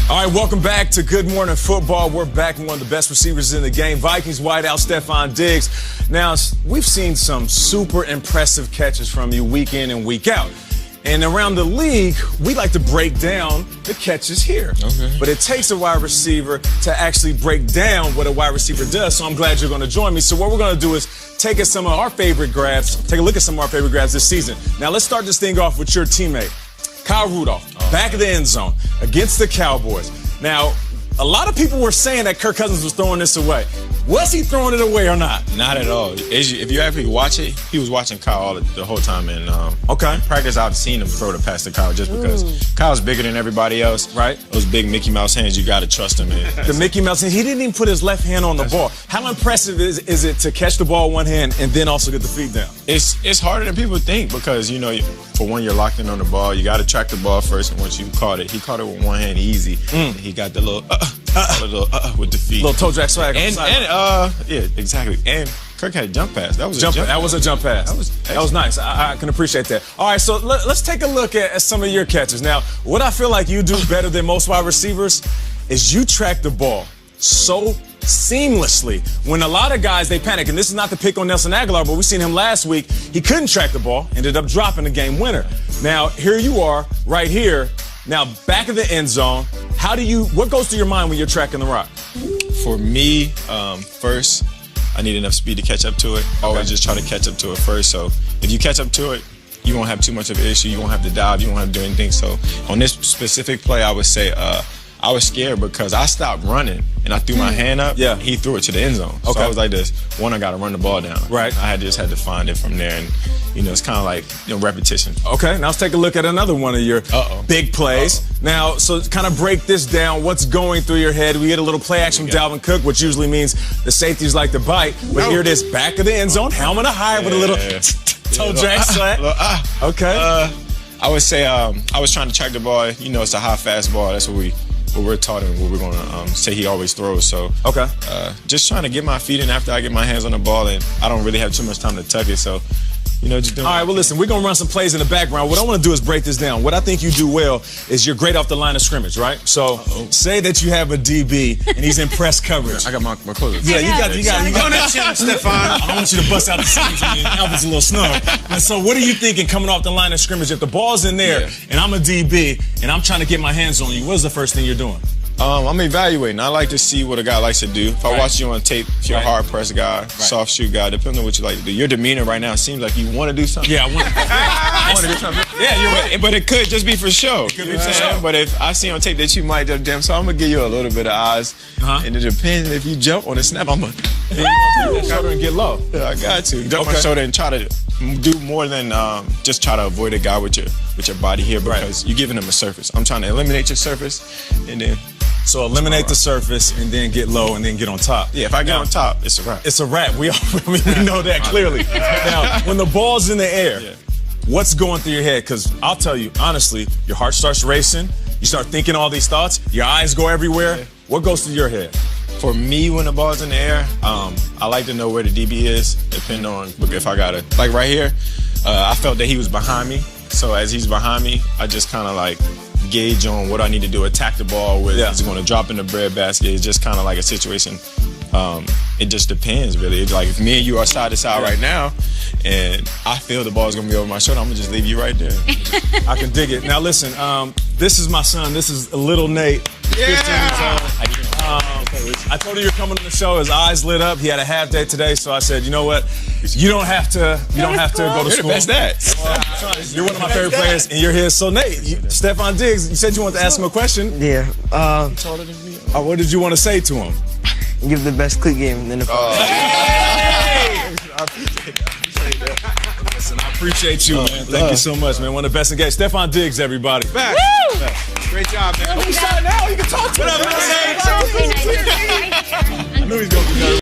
All right, welcome back to Good Morning Football. We're back with one of the best receivers in the game, Vikings wideout Stefon Diggs. Now, we've seen some super impressive catches from you week in and week out. And around the league, we like to break down the catches here. Okay. But it takes a wide receiver to actually break down what a wide receiver does, so I'm glad you're going to join me. So what we're going to do is take a look at some of our favorite grabs this season. Now, let's start this thing off with your teammate, Kyle Rudolph, back of the end zone against the Cowboys. Now, a lot of people were saying that Kirk Cousins was throwing this away. Was he throwing it away or not? Not at all. If you actually watch it, he was watching Kyle the whole time. And in practice, I've seen him throw the pass to Kyle just because Kyle's bigger than everybody else. Right. Those big Mickey Mouse hands, you got to trust him, man. The Mickey Mouse hands, he didn't even put his left hand on the ball. How impressive is it to catch the ball with one hand and then also get the feet down? It's harder than people think because, you know, for one, you're locked in on the ball. You got to track the ball first, and once you caught it, he caught it with one hand easy. He got the little with the feet. Little toe drag swag. Yeah, exactly. And Kirk had a jump pass. That was a jump pass. That was a jump pass. That was nice. I can appreciate that. All right, so let's take a look at some of your catches. Now, what I feel like you do better than most wide receivers is you track the ball so seamlessly. When a lot of guys, they panic, and this is not to pick on Nelson Aguilar, but we seen him last week. He couldn't track the ball, ended up dropping the game winner. Now, here you are, right here. Now, back of the end zone, what goes through your mind when you're tracking the rock? For me, first, I need enough speed to catch up to it. Always just try to catch up to it first. So if you catch up to it, you won't have too much of an issue. You won't have to dive. You won't have to do anything. So on this specific play, I would say I was scared because I stopped running and I threw my hand up. Yeah. He threw it to the end zone. Okay. So I was like this. One, I got to run the ball down. Right. I just had to find it from there. And, you know, it's kind of like, repetition. Okay. Now let's take a look at another one of your big plays. Now, so kind of break this down. What's going through your head? We get a little play action from Dalvin Cook, which usually means the safeties like to bite. But here it is, back of the end zone, helmet high with a little toe drag slat. Okay. I would say I was trying to track the ball. You know, it's a high, fast ball. That's what we're taught and what we're going to say he always throws. So just trying to get my feet in after I get my hands on the ball, and I don't really have too much time to tuck it. So, you know, just doing. All right, well, listen, we're going to run some plays in the background. What I want to do is break this down. What I think you do well is you're great off the line of scrimmage, right? So say that you have a DB and he's in press coverage. I got my clothes. Yeah, you got that, Stefon. I want you to bust out the seams and your outfit's a little snug. And so what are you thinking coming off the line of scrimmage? If the ball's in there and I'm a DB and I'm trying to get my hands on you, what's the first thing you're doing? I'm evaluating. I like to see what a guy likes to do. If I watch you on tape, if you're a hard press guy, soft shoot guy, depending on what you like to do. Your demeanor right now seems like you want to do something. Yeah, I want to do something. Yeah, you're right. But it could just be for show. It could be for show. But if I see on tape that you might jump, so I'm gonna give you a little bit of eyes. And it depends if you jump on the snap. I'm gonna take that shoulder and get low. Yeah, I got to jump my shoulder and try to do more than just try to avoid a guy with your body here because you're giving him a surface. I'm trying to eliminate your surface and then. So eliminate the surface and then get low and then get on top. Yeah, if I get on top, it's a wrap. It's a wrap. We know that clearly. Now, when the ball's in the air, what's going through your head? Because I'll tell you, honestly, your heart starts racing. You start thinking all these thoughts. Your eyes go everywhere. Yeah. What goes through your head? For me, when the ball's in the air, I like to know where the DB is, depending on if I got it. Like right here, I felt that he was behind me. So as he's behind me, I just kind of like gauge on what I need to do, attack the ball with. It's going to drop in the bread basket. It's just kind of like a situation. It just depends, really. It's like if me and you are side to side right now, and I feel the ball's going to be over my shoulder, I'm going to just leave you right there. I can dig it. Now, listen, this is my son. This is little Nate, 15 years old. I told him you're coming on the show. His eyes lit up. He had a half day today, so I said, you know what? You don't have to go to school. You're the best dad. You're one of my favorite players, and you're here. So, Nate, Stefon Diggs, you said you wanted to ask him a question. Yeah. What did you want to say to him? Give the best click game in the Listen, I appreciate you, man. Thank you so much, man. One of the best in the game. Stefon Diggs, everybody. Back. Great job, man. Don't be shy now. You can talk to him. I knew he was going to be nervous.